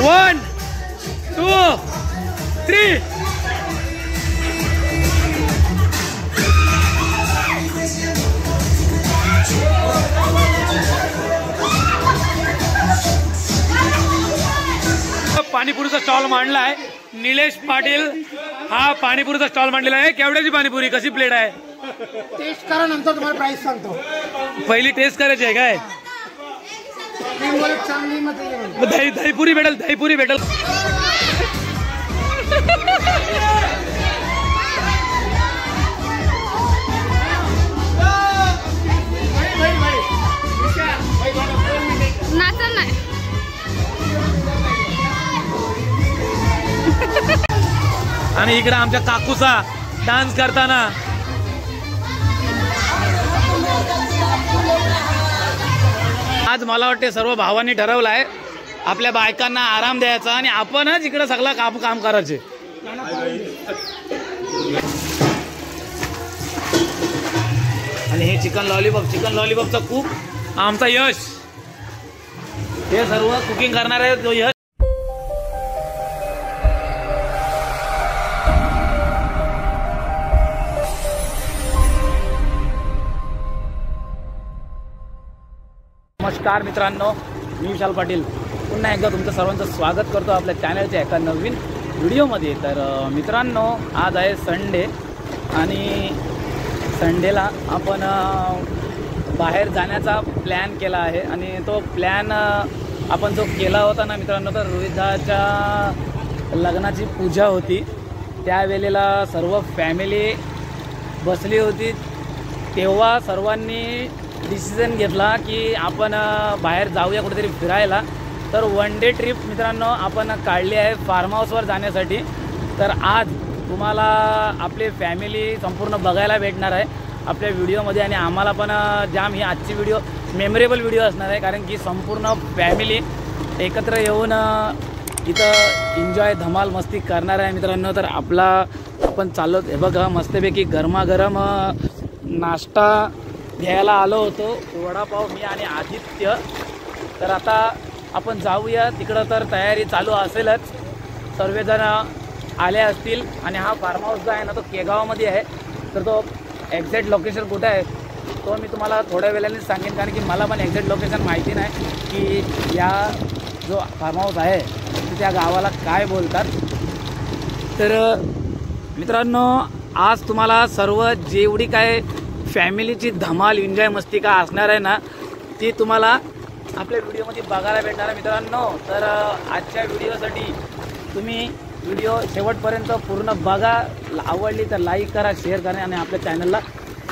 1 2 3 पाणीपुरीचा stall मांडला आहे निलेश पाटील हा पाणीपुरीचा स्टॉल मांडलेला आहे। केवढ्याची पाणीपुरी कशी प्लेट आहे टेस्ट करा नंतर तुम्हाला प्राइस सांगतो। पहिली टेस्ट करायची आहे काय दहीपुरी भेटेल दहीपुरी भेटेल। नाचन नाही आणि इकडे आमच्या काकूचा डान्स करताना आज मला वाटते सर्व भावांनी ठरवलं आहे आपल्या बायकांना आराम द्यायचा आणि आपणच इकडे सगळं काम करायचे। आणि हे चिकन लॉलीपॉपचा कुक आमचा यश हे सर्व कुकिंग करणार आहे तो यश। नमस्कार मित्रांनो, मी विशाल पाटील पुन्हा एकदा तुमचं सर्वांचं स्वागत करतो आपल्या चॅनलच्या एका नवीन व्हिडिओमध्ये। तर मित्रांनो आज आहे संडे आणि संडेला आपण बाहेर जाण्याचा प्लॅन केला आहे आणि तो प्लॅन आपण जो केला होता ना मित्रांनो तर रोहितच्या लग्नाची पूजा होती त्यावेळेला सर्व फॅमिली बसली होती तेव्हा सर्वांनी डिसिजन घेतला की आपण बाहेर जाऊया कुठेतरी फिरायला। तर वन डे ट्रिप मित्रांनो आपण काढली आहे फार्म हाऊसवर जाण्यासाठी। तर आज तुम्हाला आपली फॅमिली संपूर्ण बघायला भेटणार आहे आपल्या व्हिडिओमध्ये आणि आम्हाला पण जाम ही आजची व्हिडिओ मेमोरेबल व्हिडिओ असणार आहे कारण की संपूर्ण फॅमिली एकत्र येऊन इथं एन्जॉय धमाल मस्ती करणार आहे मित्रांनो। तर आपण चाललो हे बघा मस्तपैकी गरमागरम नाश्ता घ्यायला आलो होतो वडापाव मी आणि आदित्य। तर आता आपण जाऊया तिकडं तर तयारी चालू असेलच सर्वजण आले असतील आणि हा फार्म हाऊस जो आहे ना तो केगावमध्ये आहे। तर तो एक्झॅक्ट लोकेशन कुठे आहे तो मी तुम्हाला थोड्या वेळानेच सांगेन कारण की मला पण एक्झॅक्ट लोकेशन माहिती नाही की या जो फार्म हाऊस आहे त्या गावाला काय बोलतात। तर मित्रांनो आज तुम्हाला सर्व जेवढी काय फॅमिलीची धमाल एन्जॉय मस्ती का असणार आहे ना ती तुम्हाला आपल्या व्हिडिओमध्ये बघायला भेटणार आहे मित्रांनो। तर आजच्या व्हिडिओसाठी तुम्ही व्हिडिओ शेवटपर्यंत पूर्ण बघा, आवडली तर लाईक करा, शेअर करा आणि आपल्या चॅनलला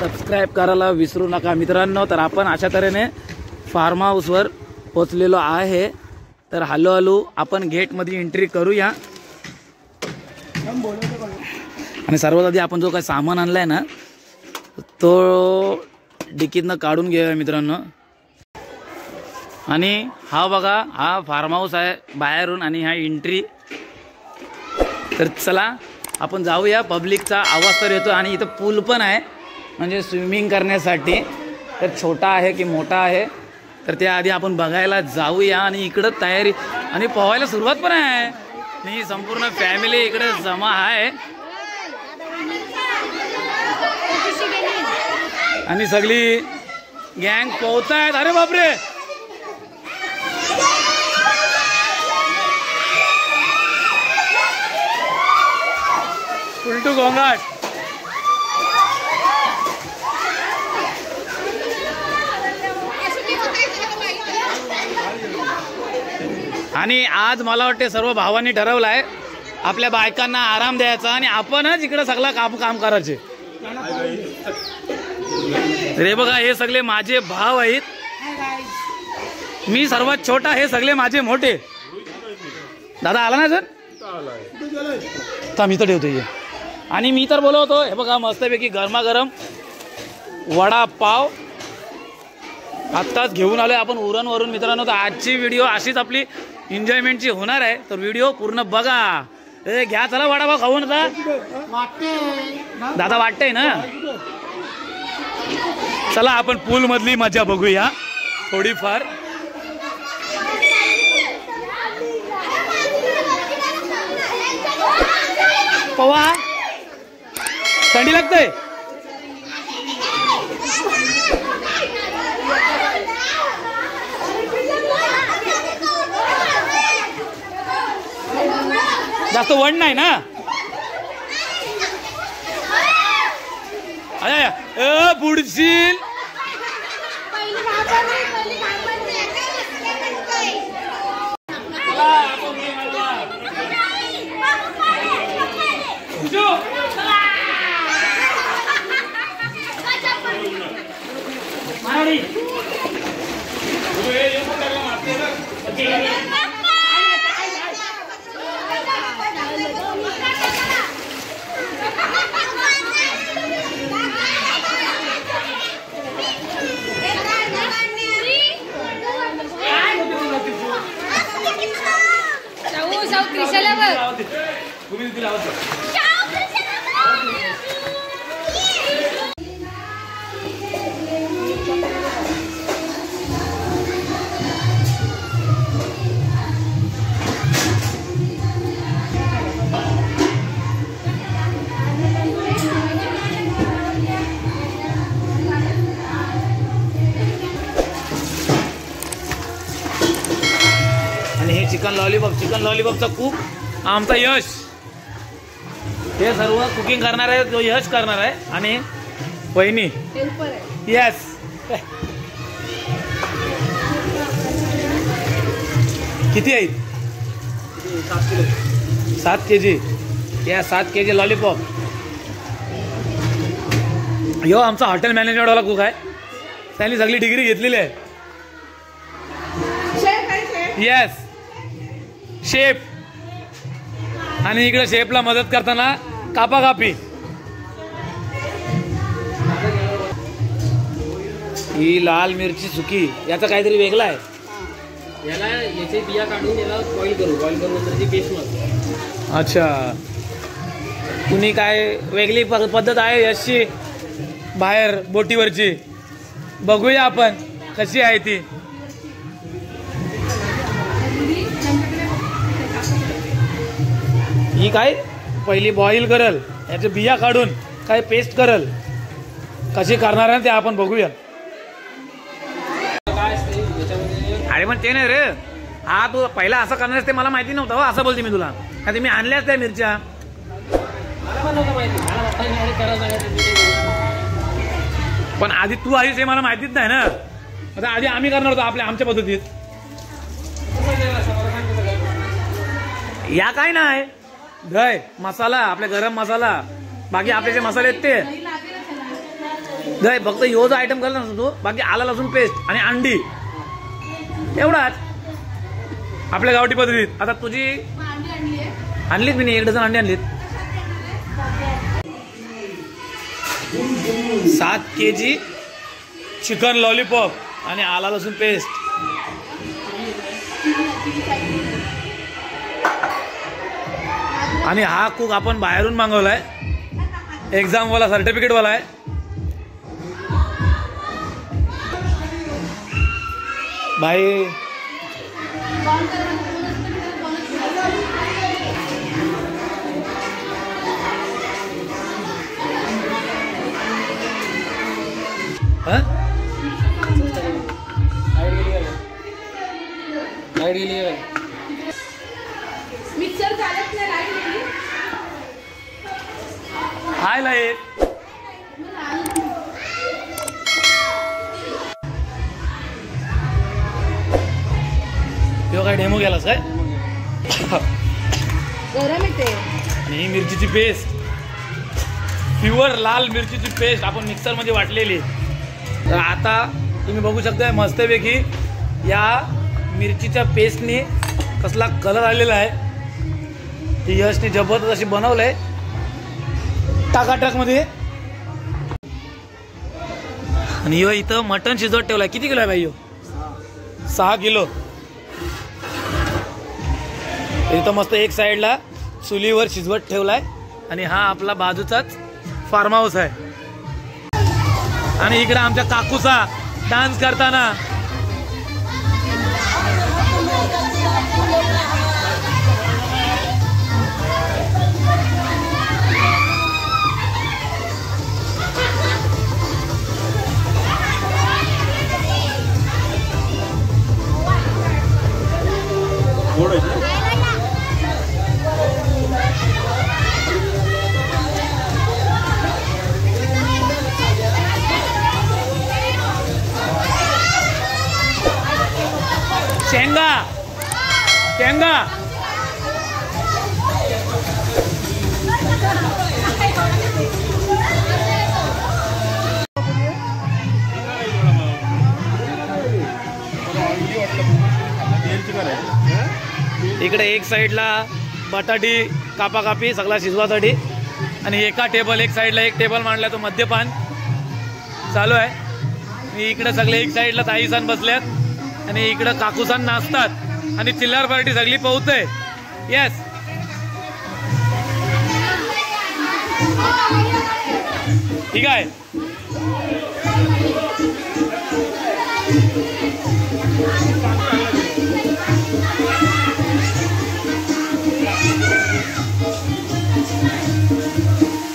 सबस्क्राईब करायला विसरू नका मित्रांनो। तर आपण अशा तऱ्हेने फार्म हाऊसवर पोचलेलो आहे। तर हळूहळू आपण गेटमध्ये एंट्री करूया आणि सर्वात आधी आपण जो काही सामान आणलं आहे ना तो डिकीतनं काढून घेऊया मित्रांनो। आणि हा बघा हा फार्म हाऊस आहे बाहेरून आणि हा एंट्री। तर चला आपण जाऊया। पब्लिकचा आवाज तर येतो आणि इथं पूल पण आहे म्हणजे स्विमिंग करण्यासाठी। तर छोटा आहे की मोठा आहे तर त्याआधी आपण बघायला जाऊया आणि इकडं तयारी आणि पोहायला सुरुवात पण आहे आणि संपूर्ण फॅमिली इकडे जमा आहे आणि सगळी गँग पोहतायत। अरे बापरे उलटू गोंगाट। आणि आज मला वाटते सर्व भावांनी ठरवलं आहे आपल्या बायकांना आराम द्यायचा आणि आपणच इकडे सगळं काम करायचे। रे बघा हे सगळे माझे भाव आहेत, मी सर्वात छोटा, हे सगळे माझे मोठे। दादा आला ना सर तर मी तर ठेवतो ये। आणि मी तर बोलवतो हे बघा मस्तपैकी गरमागरम वडापाव आत्ताच घेऊन आलोय आपण उरणवरून मित्रांनो। तर आजची व्हिडिओ अशीच आपली एन्जॉयमेंटची होणार आहे तर व्हिडिओ पूर्ण बघा। घ्या चला वडापाव खाऊन दादा वाटतंय ना। चला आपण पूल मधली मजा बघूया थोडीफार। पवा थंडी लागतंय. जास्त वण नाही ना. अरे बुडशील. आणि हे चिकन लॉलीपॉपचा कुक आमचा यश. हे सर्व कुकिंग करणार आहे तो यश करणार आहे आणि वहिनी यस. किती आहेत? 7 kg. या 7 kg लॉलीपॉप. यो आमचा हॉटेल मॅनेजमेंटवाला कुक आहे. त्यांनी सगळी डिग्री घेतलेली आहे. Yes chef. आणि इकडे शेफला मदत करताना कापाकापी. ही लाल मिरची सुकी याचा काहीतरी वेगळा आहे. याला याचे बिया काढून याला बॉईल करून नंतर पेस्ट मारतो. अच्छा कुणी काय वेगळी पद्धत आहे यशची बाहेर बोटीवरची. बघूया आपण कशी आहे ती. ही काय पहिली बॉईल करल याचे बिया काढून काय पेस्ट करल. कशी करणार आहे ते आपण बघूया. अरे पण ते नाही रे. हा तू पहिला असं करणार ते मला माहिती नव्हतं. हो असं बोलते मी तुला. आता मी आणल्याच त्या मिरच्या. पण आधी तू आधीच हे मला माहितीच नाही ना. आता आधी आम्ही करणार होतो आमच्या पद्धतीत. या काय नाही दही मसाला आपल्या गरम मसाला बाकी आपले जे मसाले आहेत ते दही फक्त ह्यो जो आयटम करणार नसतो तू. बाकी आला लसूण पेस्ट आणि अंडी एवढाच आपल्या गावठी पद्धतीत. आता तुझी आणलीच मी नाही. 1 डझन अंडी आणलीत. 7 kg चिकन लॉलीपॉप आणि आला लसूण पेस्ट. आणि हा कुक आपण बाहेरून मागवलाय. एक्झाम वाला सर्टिफिकेट वाला आहे. भाई मिक्सर चालत नाही लाईट. हाय लाईट. तो काय डेमो गेलास काय? गरम येते. आणि ही मिरचीची पेस्ट प्युअर लाल मिरचीची पेस्ट आपण मिक्सर मध्ये वाटलेली. तर आता तुम्ही बघू शकता मस्तपैकी या मिरचीच्या पेस्टने कसला कलर आलेला आहे. ती यशने जबरदस्त अशी बनवलंय टाकाटक मध्ये. आणि ह्यो इथं मटण शिजवत ठेवलाय. किती किलो आहे भाई? 6 किलो. इथं मस्त एक साईडला चुलीवर शिजवत ठेवलाय. आणि हा आपला बाजूचाच फार्म हाऊस आहे. आणि इकडे आमच्या काकूचा डान्स करताना शेंगा शेंगा इकडे एक साईडला बटाटी कापाकापी सगळा शिजवासाठी आणि एका टेबल एक साईडला एक टेबल मांडला तो मद्यपान चालू आहे. इकडे सगळे एक साईडला ताईसान बसल्यात आणि इकडं काकूसान नाचतात आणि चिल्लार पार्टी सगळी पोहतय. येस ठीक आहे.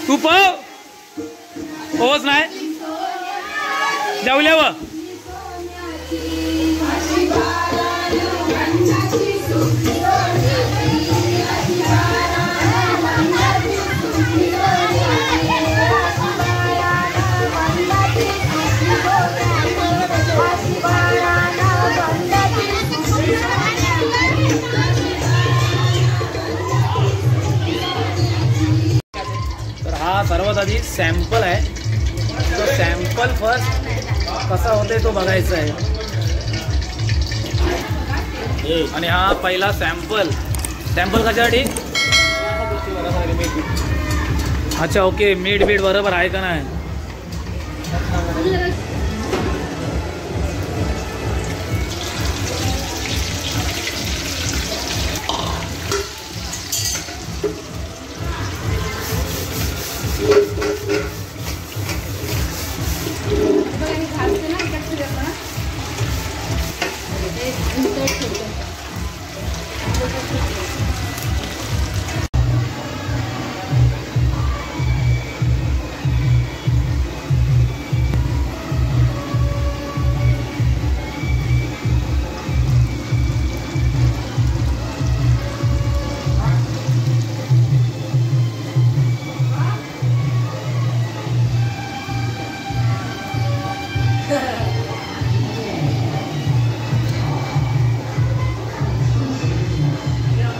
तू पोहोच नाही जाऊल्यावर हा सर्वात आधी सॅम्पल आहे. तो सॅम्पल फर्स्ट कसा होते तो बघायचा आहे. आणि हा पहिला सॅम्पल कशासाठी. अच्छा ओके मीठ बीठ बरोबर आहे का नाही.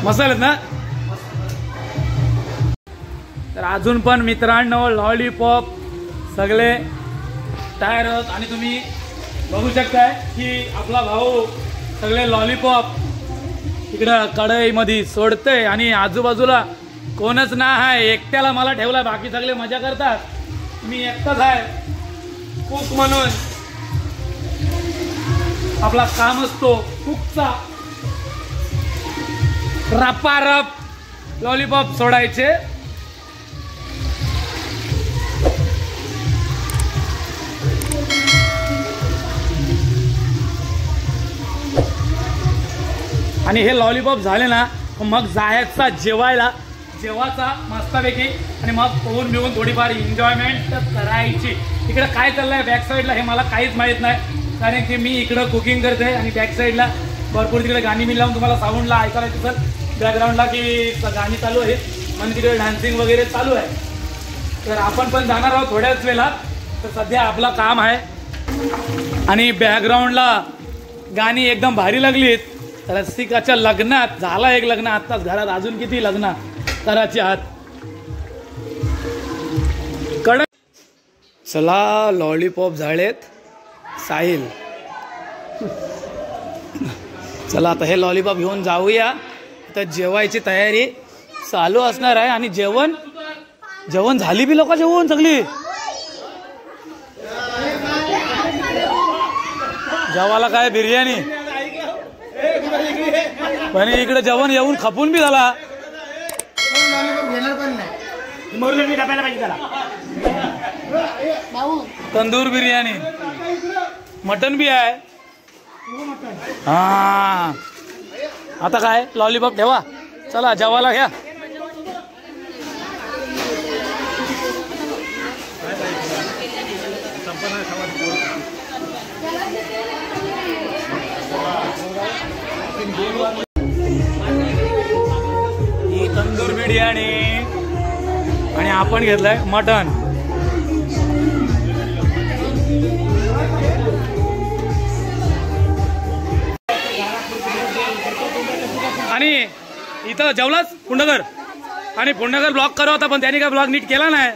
मस्त आहेत ना. तर अजून पण मित्रांनो लॉलीपॉप सगळे तयार आहेत आणि तुम्ही बघू शकताय की आपला भाऊ सगळे लॉलीपॉप इकडं कढईमध्ये सोडतंय आणि आजूबाजूला कोणच ना आहे. एकट्याला मला ठेवला बाकी सगळे मजा करतात. मी एकटाच आहे कुक म्हणून. आपला काम असतो कुकचा. रपारप लॉलीपॉप सोडायचे. आणि हे लॉलीपॉप झाले ना मग जायचा जेवायचा मस्तपैकी आणि मग पोहून बिवून थोडीफार एन्जॉयमेंट करायची. इकडे काय चाललंय बॅक साईडला हे मला काहीच माहित नाही कारण की मी इकडं कुकिंग करते आणि बॅक साईडला भरपूर तिकडे गाणी मी लावून तुम्हाला साऊंडला ऐकायला तिथं बॅकग्राऊंडला की गाणी चालू आहेत म्हणजे तिकडे डान्सिंग वगैरे चालू आहे. तर आपण पण जाणार आहोत थोड्याच वेळात. तर सध्या आपलं काम आहे आणि बॅकग्राऊंडला गाणी एकदम भारी लागलीत. रसिकाच्या लग्नात झाला एक लग्न आत्ताच घरात. अजून किती लग्न करायची आहात. कडक चला लॉलीपॉप झालेत साहिल. चला आता हे लॉलीपॉप घेऊन जाऊया. तर जेवायची तयारी चालू असणार आहे आणि जेवण झाली बी लोक जेवण सगळी. जेवायला काय बिर्याणी पण इकडे जेवण येऊन खपून बी झाला. तंदूर बिर्याणी मटन बी आहे. हा आता काय लॉलीपॉप ठेवा. चला जेवायला घ्या. बिर्याणी आणि आपण घेतलंय मटण. आणि इथं जेवलाच पुंडकर आणि पुंडकर ब्लॉग करत होता पण त्यांनी काय ब्लॉग नीट केला नाही.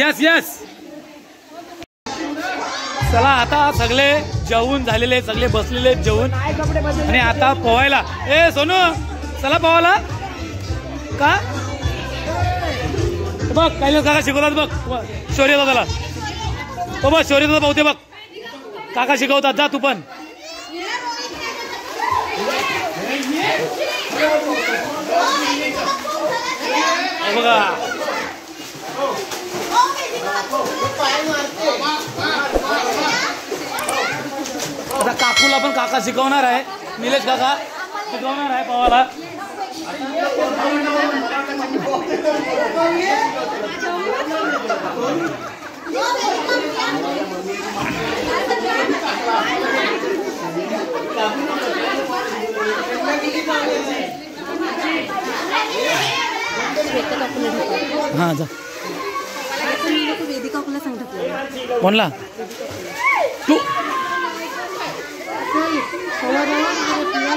Yes yes. चला आता सगळे जेवून झालेले, सगळे बसलेले जेवून आणि आता पोहायला. ए सोनू चला पोहायला का बघ. काही काका शिकवतात बघ. शौर्य दादाला तो बघ, शौर्य दादा पोहते बघ. काका शिकवतात, जा तू पण. बघा आता काकूला पण काका शिकवणार आहे. निलेश काका शिकवणार आहे पोहायला. हा जा. वेदिका सांगतात कोणला तू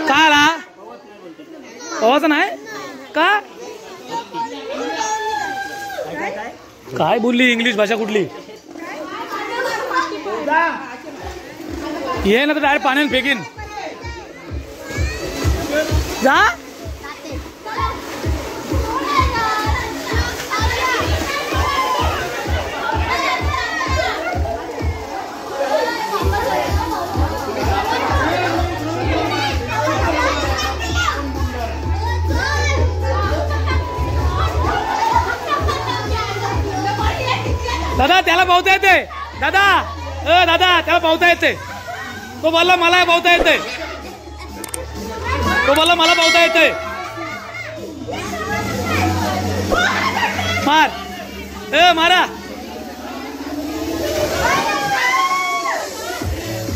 का आला पोहायचं नाही का? काय बोलली? इंग्लिश भाषा कुठली? ये ना तर डायरेक्ट पाण्यात फेकीन. जा. दादा त्याला पोहता येते. दादा दादा त्याला पोहता येते. तो बोलला मला पोहता येते. तो बोलला मला पोहता येते. मार मारा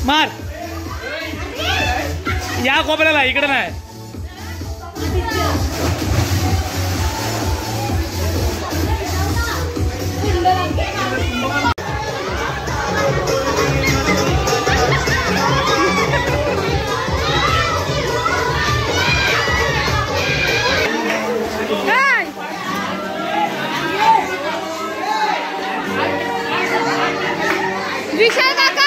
मार. या कोपऱ्याला इकडे नाही. विशाल काका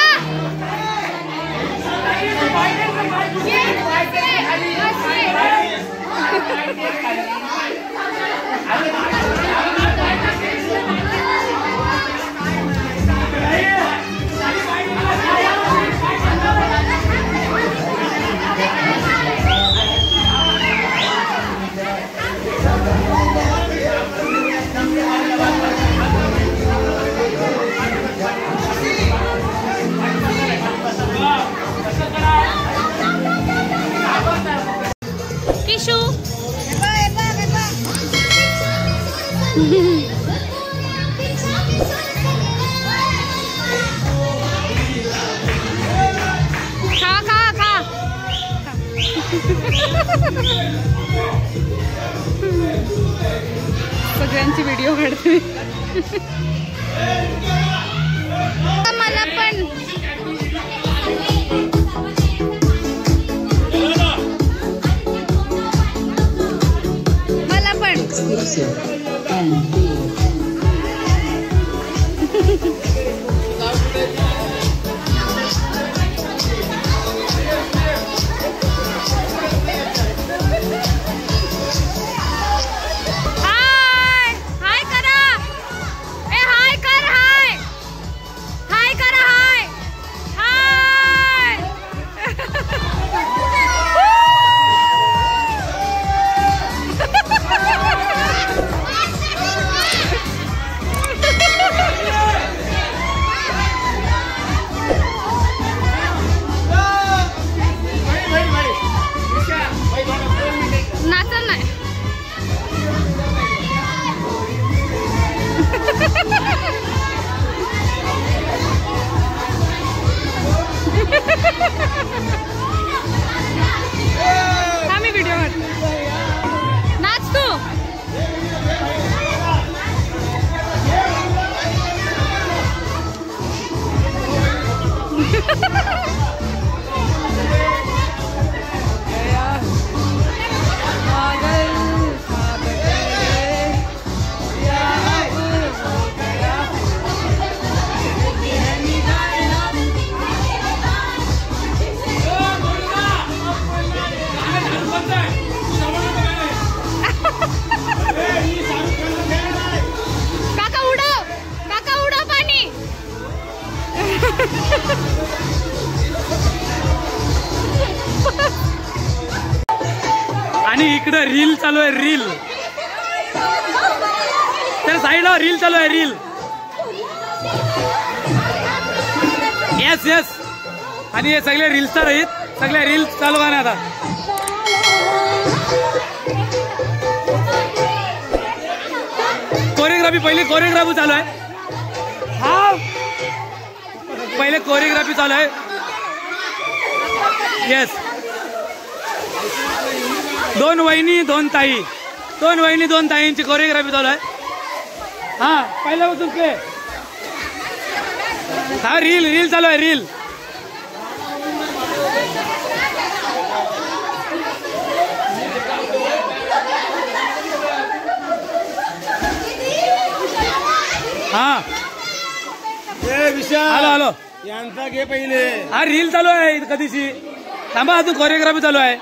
किशू खा खा खा. सगळ्यांची व्हिडिओ काढते. मला पण आणि इकडे रील चालू आहे, रील तर साईडला रील चालू आहे, रील. Yes yes. आणि हे सगळे रील स्टार आहेत, सगळे रील चालू आहे आता. कोरिओग्राफी, पहिली कोरिओग्राफी चालू आहे. हा पहिले कोरिओग्राफी चालू आहे. येस. दोन वहिनी दोन ताईंची कोरिओग्राफी चालू आहे. हा पहिल्यापासून प्ले. हा रील चालू आहे, रील. हा हॅलो यांचा घे पहिले. हा रील चालू आहे कधीची. थांबा, अजून कोरिओग्राफी चालू आहे.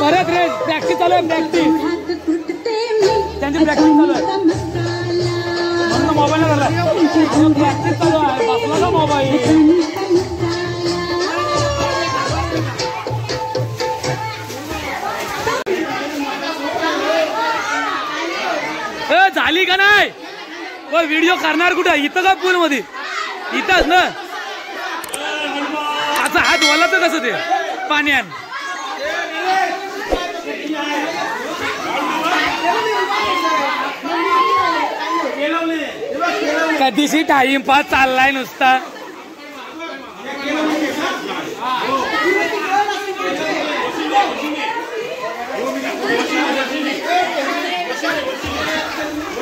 परत रे प्रॅक्टिस चालू आहे, त्यांची प्रॅक्टिस चालू आहे. मोबाईल प्रॅक्टिस चालू आहे, बसला का मोबाईल. झाली का नाही? व्हिडिओ करणार कुठं? इथं का पूल मध्ये? इथंच ना. आता हात वलाचं कसं ते पाण्यात? कधीशी टाइमपास चाललाय नुसता.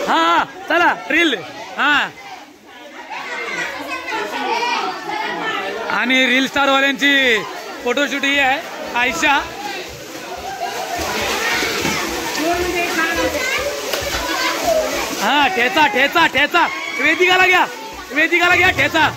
हा चला रील. हा आणि रील स्टार वाल्यांची फोटोशूट ही आहे, आयशा. हा ठेचा वेदिकाला घ्या ठेचा.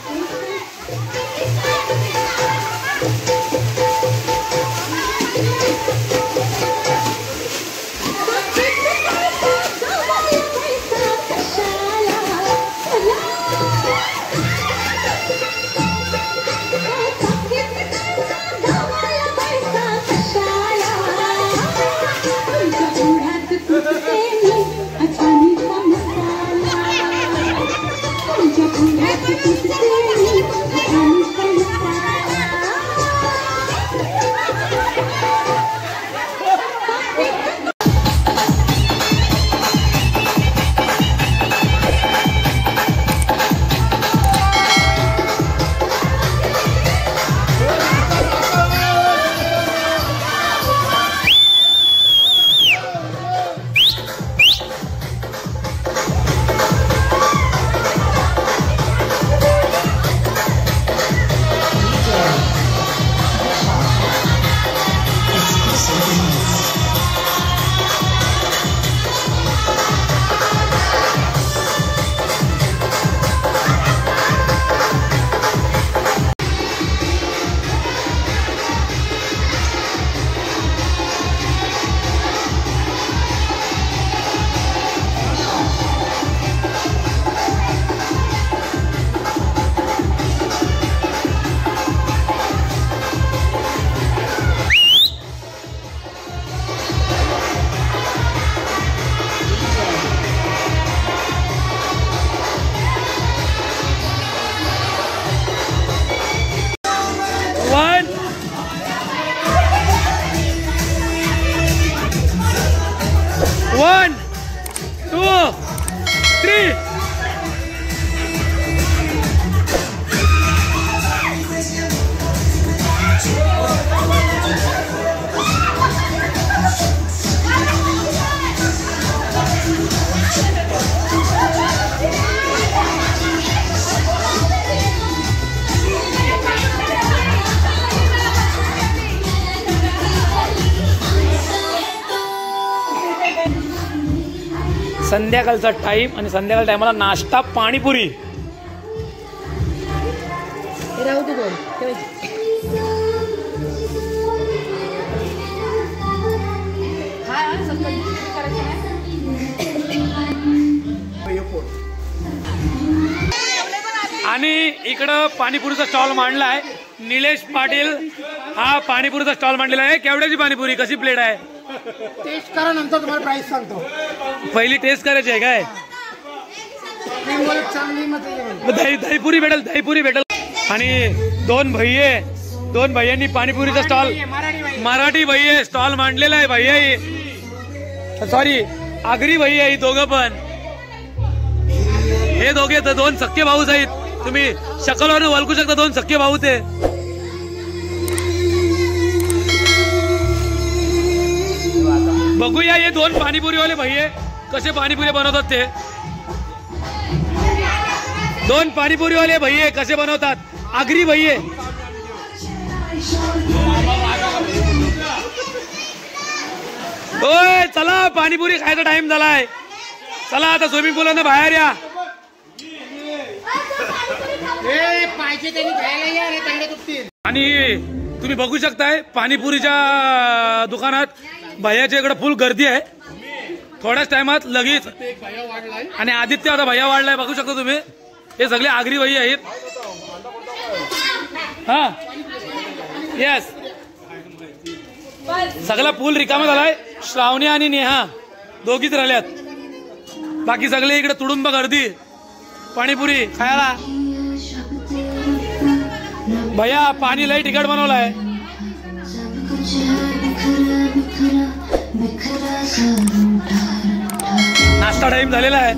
One, two, three. संध्याकाळचा टाइम आणि संध्याकाळ टायमाला नाश्ता पाणीपुरी. आणि इकडं पाणीपुरीचा स्टॉल मांडलाय निलेश पाटील हा पाणीपुरीचा स्टॉल मांडलेला आहे. केवढ्याची पाणीपुरी कशी प्लेट आहे? टेस्ट करा नंतर तुम्हाला प्राइस सांगतो. पहिली टेस्ट करायची आहे काय? दहीपुरी भेटेल दहीपुरी भेटेल. आणि दोन भैयांनी पाणीपुरीचा स्टॉल मराठी भैया स्टॉल मांडलेला आहे. भैया सॉरी आगरी भैया ही दोघं पण हे दोघे तर दोन सख्खे भाऊच आहेत. तुम्ही शकलवरून ओळखू शकता दोन सख्खे भाऊ ते. बघूया हे दोन पाणीपुरीवाले भैये कसे पाणीपुरी बनवतात ते. दोन पाणीपुरीवाले भैये कसे बनवतात आगरी भैये. ओय चला पाणीपुरी खायचा टाइम झालाय. चला आता स्विमिंग पूलनं बाहेर या. पाहिजे त्यांनी घ्यायला या रे चांगले दुखतील. आणि तुम्ही बघू शकताय पाणीपुरीच्या दुकानात भैयाच्या इकडे फुल गर्दी आहे. थोड्याच टाइमात लगेच आणि आदित्य आता भैया वाढलाय बघू शकता तुम्ही. हे सगळे आगरी भैया आहेत. हा येस सगळा पूल रिकामा झालाय. श्रावणी आणि नेहा दोघीच राहिल्यात. बाकी सगळे इकडे तुडुंब गर्दी पाणीपुरी खायला. भैया पाणी लई तिखट बनवलाय. नाश्ता टाइम झालेला आहे.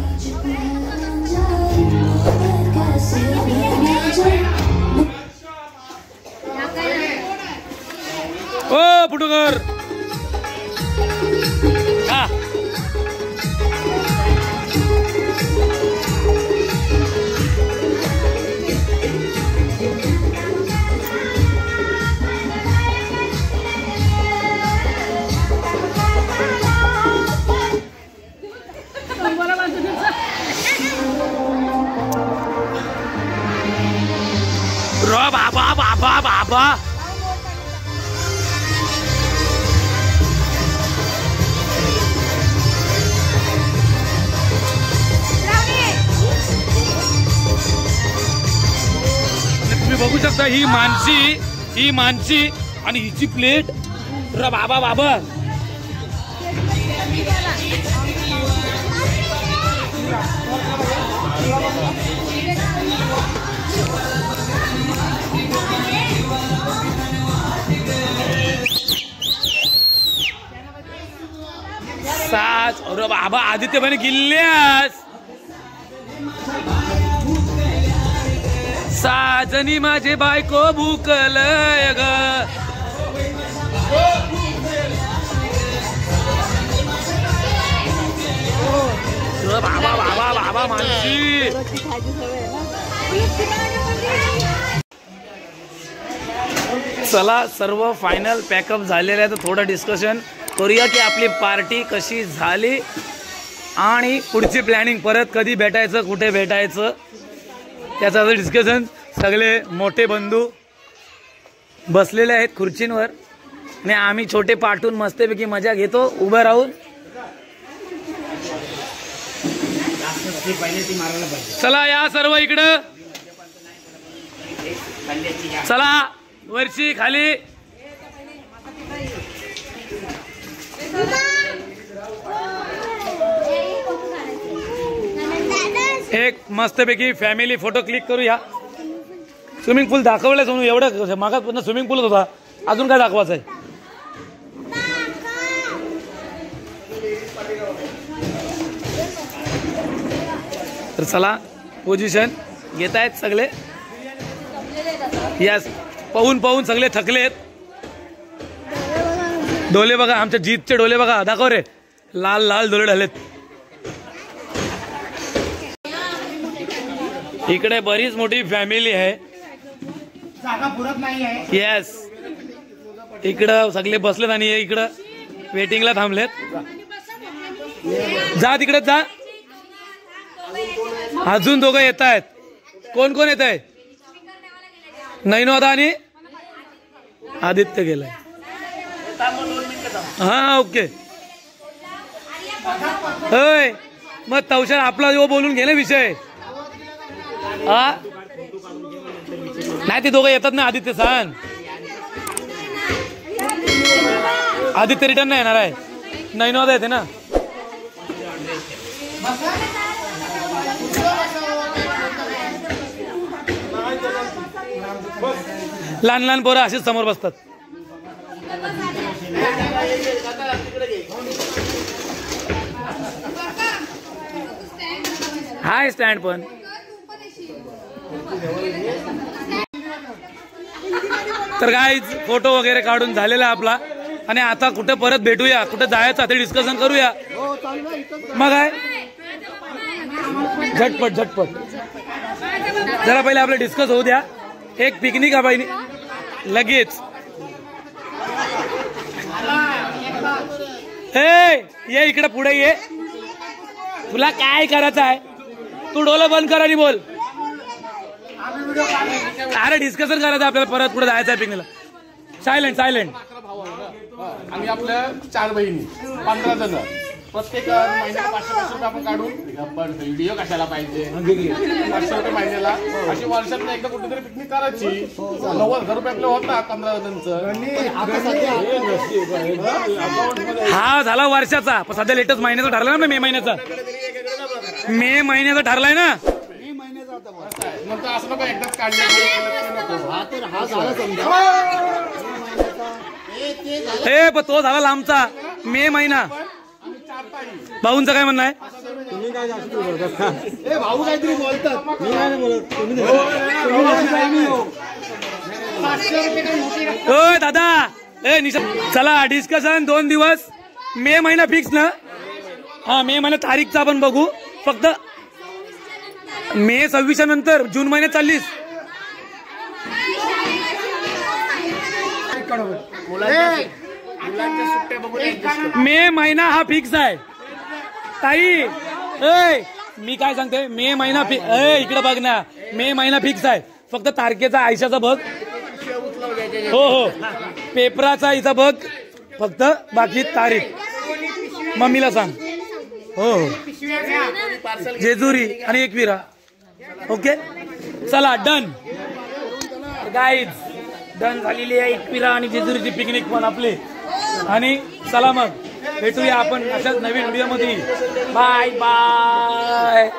ओ पुटुकर हा रो बाबा बाबा बाबा. तुम्ही बघू शकता ही मानसी आणि हिची प्लेट रो बाबा बाबा. सास अरे बाबा आदित्य म्हणे गिल्ल्यास. साजनी माझे बायको भूकलय ग. बाबा बाबा बाबा मानसी. चला सर्व फायनल पॅकअप झालेलं आहे. तर थोडं डिस्कशन करूया की आपली पार्टी कशी झाली आणि पुढची प्लॅनिंग परत कधी भेटायचं कुठे भेटायचं त्याचं डिस्कशन. सगळे मोठे बंधू बसलेले आहेत खुर्चींवर आणि आम्ही छोटे पाठून मस्तपैकी मजा घेतो उभं राहून. चला या सर्व इकडं. चला वरची खाली. एक मस्तपैकी फॅमिली फोटो क्लिक करूया. स्विमिंग पूल दाखवलंय सोनू एवढं मागात स्विमिंग पूलच होता. अजून काय दाखवायचं आहे? तर चला पोझिशन घेत आहेत सगळे. यस पाहून सगळे थकलेत. डोले बघा आमच्या जीतचे डोले बघा दाखव रे. लाल लाल डोले ढालेत. इकडे बरीच मोठी फॅमिली आहे. जागा पुरत नाही आहे. येस इकडं सगळे बसलेत आणि इकडं वेटिंगला थांबलेत. जा तिकडे जा. अजून दोघं येत आहेत. कोण कोण येत आहे? नैनोदा आणि आदित्य गेलाय. हा ओके. होय मग तवशाल आपला जो बोलून घे ना विषय. हा नाही ते दोघं येतात ना. आदित्य सांग, आदित्य रिटर्न नाही येणार आहे. 9 वाजता येते ना. लहान लहान पोरं अशीच समोर बसतात. हाय स्टँड पण. तर गाईज फोटो वगैरे काढून झालेला आपला. आणि आता कुठे परत भेटूया, कुठे जायचं ते डिस्कशन करूया. मग काय झटपट झटपट जरा पहिले आपलं डिस्कस होऊ द्या. एक पिकनिक आहे बाईनी लगेच. ये इकडे पुढे ये. तुला काय करायचं आहे? तू डोलं बंद कर आणि बोल. अरे डिस्कशन करायचं आपल्याला, परत पुढे जायचं आहे पिकनिकला. Silent silent. आम्ही आपल्या 4 बहिणी 15 जण प्रत्येक महिन्याला 500 रुपये आपण काढून व्हिडिओ कशाला पाहिजे 500 रुपये महिन्याला अशी वर्षात एकदा कुठेतरी पिकनिक करायची. 90,000 रुपये आपलं होतात 15 जणांचं. हा झाला वर्षाचा, पण सध्या लेटेस्ट महिन्याचा ठरला ना. मे महिन्याचा ठरलाय ना. नंतर असं नको एकदाच काढले. पण तो झाला लांबचा मे महिना. भाऊंचं काय म्हणणं आहे? भाऊ काहीतरी बोलतात. ओय दादा, चला डिस्कशन 2 दिवस. मे महिना फिक्स ना. हा मे महिना तारीखचा आपण बघू. फक्त मे 26 नंतर जून महिन्यात 40. मे महिना हा फिक्स आहे ताई. मी काय सांगते, मे महिना इकडे बघ ना. मे महिना फिक्स आहे. फक्त तारखेचा आयशाचा बघ. हो हो पेपराचा इथं बघ फक्त. बाकी तारीख मम्मीला सांग. हो जेजुरी आणि एकविरा. ओके चला डन गाईज. डन झालेली आहे एकविरा आणि जेजुरीची पिकनिक पण आपली. आणि चला मग भेटूया आपण अशाच नवीन व्हिडिओ मध्ये. Bye bye.